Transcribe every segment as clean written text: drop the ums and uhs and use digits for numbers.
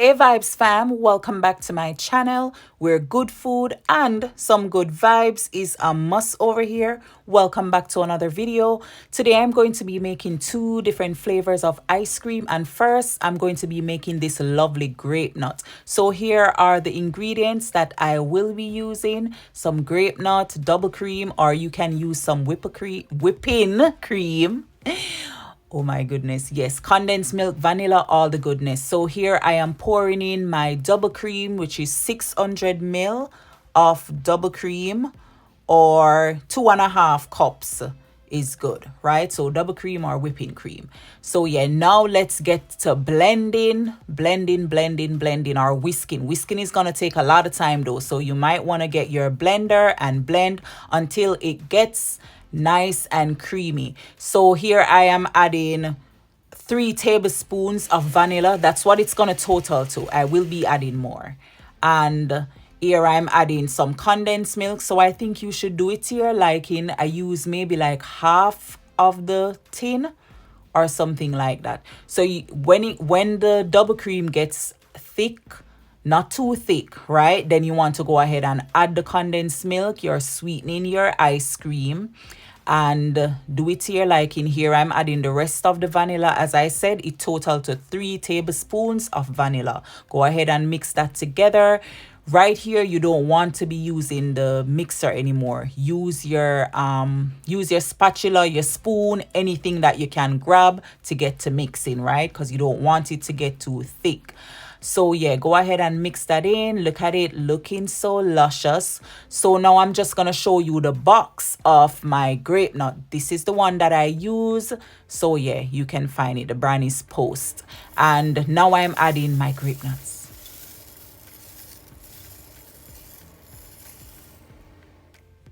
Hey Vibes fam, welcome back to my channel where good food and some good vibes is a must over here. Welcome back to another video. Today I'm going to be making two different flavors of ice cream, and first I'm going to be making this lovely grape nut. So here are the ingredients that I will be using: some grape nut, double cream, or you can use some whipping cream. Oh my goodness. Yes, condensed milk, vanilla, all the goodness. So here I am pouring in my double cream, which is 600 ml of double cream, or 2.5 cups is good, right? So double cream or whipping cream. So yeah, now let's get to blending, or whisking. Whisking is gonna take a lot of time though, so you might want to get your blender and blend until it gets nice and creamy. So here I am adding 3 tablespoons of vanilla. That's what it's gonna total to. I will be adding more. And here I'm adding some condensed milk. So I think you should do it here like I use maybe like half of the tin or something like that. So when the double cream gets thick, not too thick, right? Then you want to go ahead and add the condensed milk. You're sweetening your ice cream, and do it here like in here. I'm adding the rest of the vanilla. As I said, it total to 3 tablespoons of vanilla. Go ahead and mix that together. Right here, you don't want to be using the mixer anymore. Use your spatula, your spoon, anything that you can grab to get to mixing, right? Because you don't want it to get too thick. So yeah, go ahead and mix that in. Look at it looking so luscious. So now I'm just gonna show you the box of my grape nut. This is the one that I use. So yeah, you can find it. The brand is Post. And now I'm adding my grape nuts.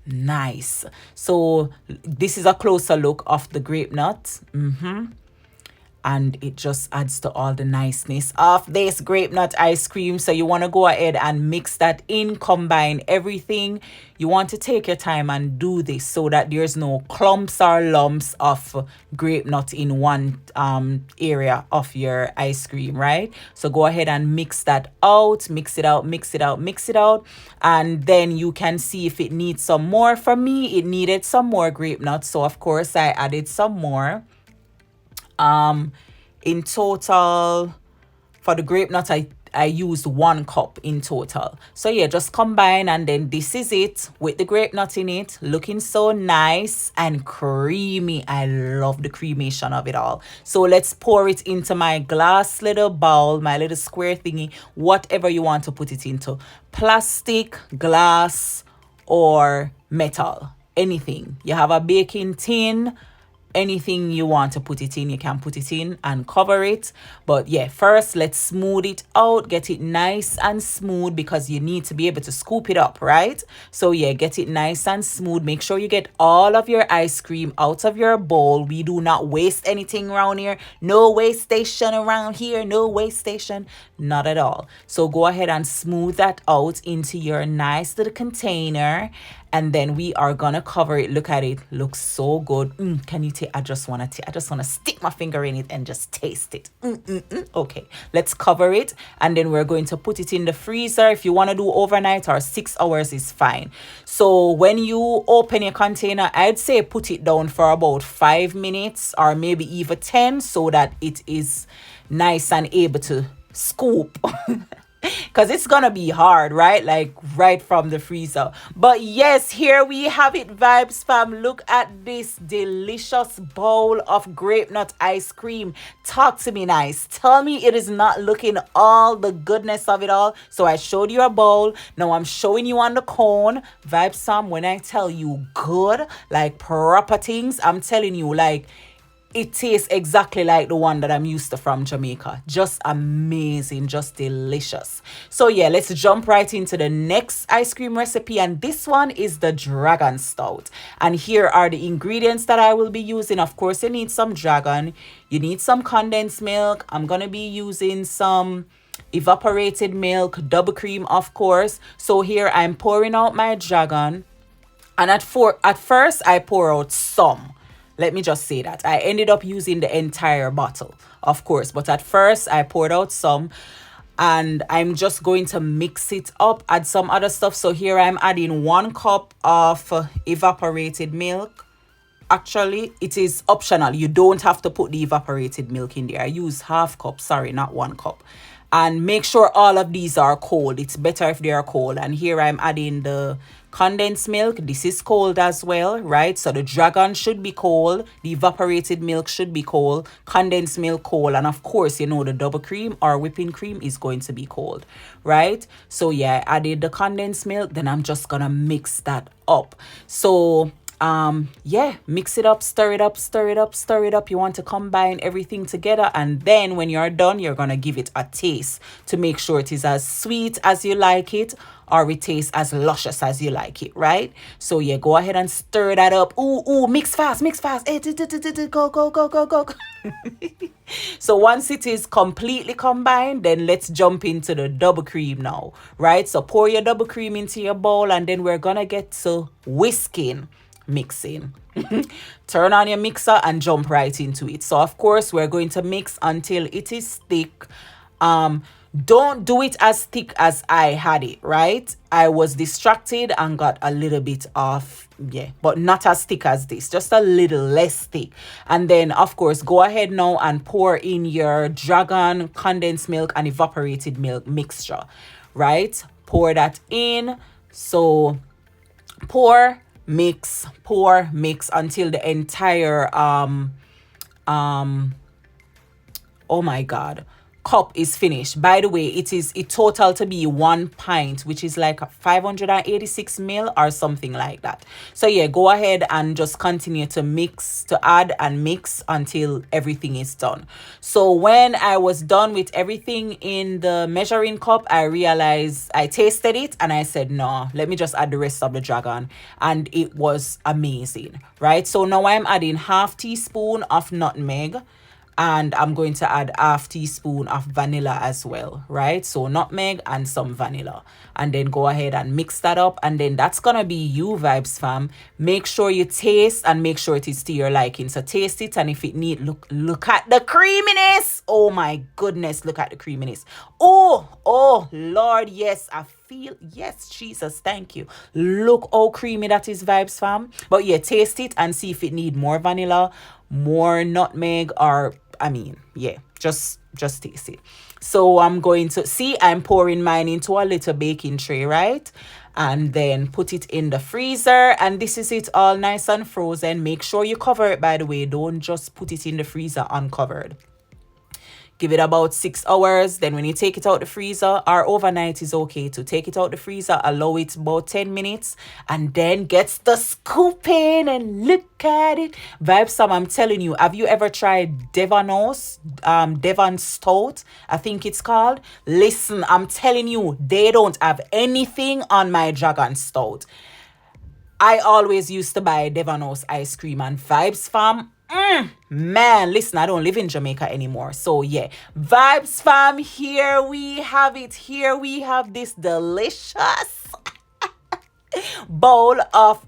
Nice. So this is a closer look of the grape nut. And it just adds to all the niceness of this grape nut ice cream. So you want to go ahead and mix that in, combine everything. You want to take your time and do this so that there's no clumps or lumps of grape nut in one area of your ice cream, right? So go ahead and mix that out, mix it out, and then you can see if it needs some more. For me, it needed some more grape nuts, so of course I added some more. In total, for the grape nut, I used 1 cup in total. So yeah, just combine, and then this is it with the grape nut in it, looking so nice and creamy. I love the cremation of it all. So let's pour it into my glass little bowl, my little square thingy, whatever you want to put it into. Plastic, glass, or metal, anything. You have a baking tin, anything you want to put it in, you can put it in and cover it. But yeah, first let's smooth it out, get it nice and smooth, because you need to be able to scoop it up, right? So yeah, get it nice and smooth. Make sure you get all of your ice cream out of your bowl. We do not waste anything around here. No waste station around here. No waste station, not at all. So go ahead and smooth that out into your nice little container, and then we are gonna cover it. Look at it, looks so good. Can you take? I just wanna stick my finger in it and just taste it. Okay, let's cover it, and then we're going to put it in the freezer. If you want to do overnight, or 6 hours is fine. So when you open your container, I'd say put it down for about 5 minutes or maybe even 10, so that it is nice and able to scoop. Because it's gonna be hard, right? Like right from the freezer. But yes, here we have it, Vibes fam. Look at this delicious bowl of grape nut ice cream. Talk to me nice. Tell me it is not looking all the goodness of it all. So I showed you a bowl. Now I'm showing you on the cone. Vibes fam, when I tell you good, like proper things, I'm telling you, like, it tastes exactly like the one that I'm used to from Jamaica. Just amazing, just delicious. So yeah, let's jump right into the next ice cream recipe, and this one is the dragon stout. And here are the ingredients that I will be using. Of course, you need some dragon, you need some condensed milk. I'm gonna be using some evaporated milk, double cream, of course. So here I'm pouring out my dragon, and at first I pour out some. Let me just say that. I ended up using the entire bottle, of course. But at first, I poured out some. and I'm just going to mix it up, add some other stuff. So here I'm adding 1 cup of evaporated milk. Actually, it is optional. You don't have to put the evaporated milk in there. I use half cup, sorry, not 1 cup. And make sure all of these are cold. It's better if they are cold. And here I'm adding the condensed milk. This is cold as well, right? So the dragon should be cold. The evaporated milk should be cold. Condensed milk cold. And of course, you know, the double cream or whipping cream is going to be cold, right? So yeah, I added the condensed milk. Then I'm just gonna mix that up. So yeah, mix it up, stir it up, stir it up, stir it up. You want to combine everything together, and then when you're done, you're gonna give it a taste to make sure it is as sweet as you like it, or it tastes as luscious as you like it, right? So yeah, go ahead and stir that up. Ooh, mix fast, mix fast. Go, go, go, go, go. So once it is completely combined, then let's jump into the double cream now, right? So pour your double cream into your bowl, and then we're gonna get to whisking, mixing. Turn on your mixer and jump right into it. So of course we're going to mix until it is thick. Don't do it as thick as I had it, right? I was distracted and got a little bit off, yeah, but not as thick as this, just a little less thick. And then of course go ahead now and pour in your dragon condensed milk and evaporated milk mixture, right? Pour that in. So pour, mix until the entire oh my god, cup is finished. By the way, it total to be 1 pint, which is like 586 ml or something like that. So yeah, go ahead and just continue to mix, to add and mix until everything is done. So when I was done with everything in the measuring cup, I realized, I tasted it and I said, no, let me just add the rest of the dragon. And it was amazing, right? So now I'm adding half teaspoon of nutmeg, and I'm going to add half teaspoon of vanilla as well, right? So nutmeg and some vanilla. And then go ahead and mix that up. And then that's gonna be you, Vibes fam. Make sure you taste and make sure it is to your liking. So taste it, and if it need, look at the creaminess. Oh my goodness, look at the creaminess. Oh Lord, yes, I feel, yes, Jesus, thank you. Look how creamy that is, Vibes fam. But yeah, taste it and see if it need more vanilla, more nutmeg, or I mean, yeah, just taste it. So I'm going to see, I'm pouring mine into a little baking tray, right? And then put it in the freezer, and this is it, all nice and frozen. Make sure you cover it, by the way. Don't just put it in the freezer uncovered. Give it about 6 hours. Then when you take it out the freezer, or overnight is okay to take it out the freezer, allow it about 10 minutes, and then get the scooping and look at it. Vibes Sam, I'm telling you, have you ever tried Devanos, Devon Stout, I think it's called? Listen, I'm telling you, they don't have anything on my Dragon Stout. I always used to buy Devanos ice cream, and Vibes fam, man, listen, I don't live in Jamaica anymore. So yeah, Vibes fam, here we have it. Here we have this delicious bowl of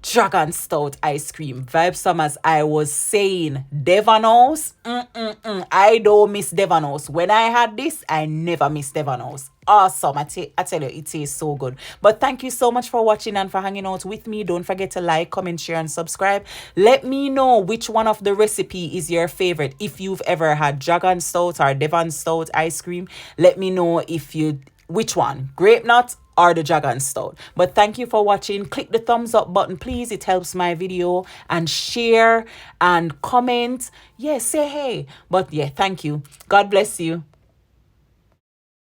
Dragon Stout ice cream. Vibes fam, as I was saying, Devanos, I don't miss Devanos. When I had this, I never miss Devanos. Awesome. I tell you, it tastes so good. But thank you so much for watching and for hanging out with me. Don't forget to like, comment, share, and subscribe. Let me know which one of the recipe is your favorite. If you've ever had Dragon Stout or Devon Stout ice cream, let me know which one, grape nut or the Dragon Stout. But thank you for watching. Click the thumbs up button, please. It helps my video. And share and comment. Yeah, say hey. But yeah, thank you. God bless you.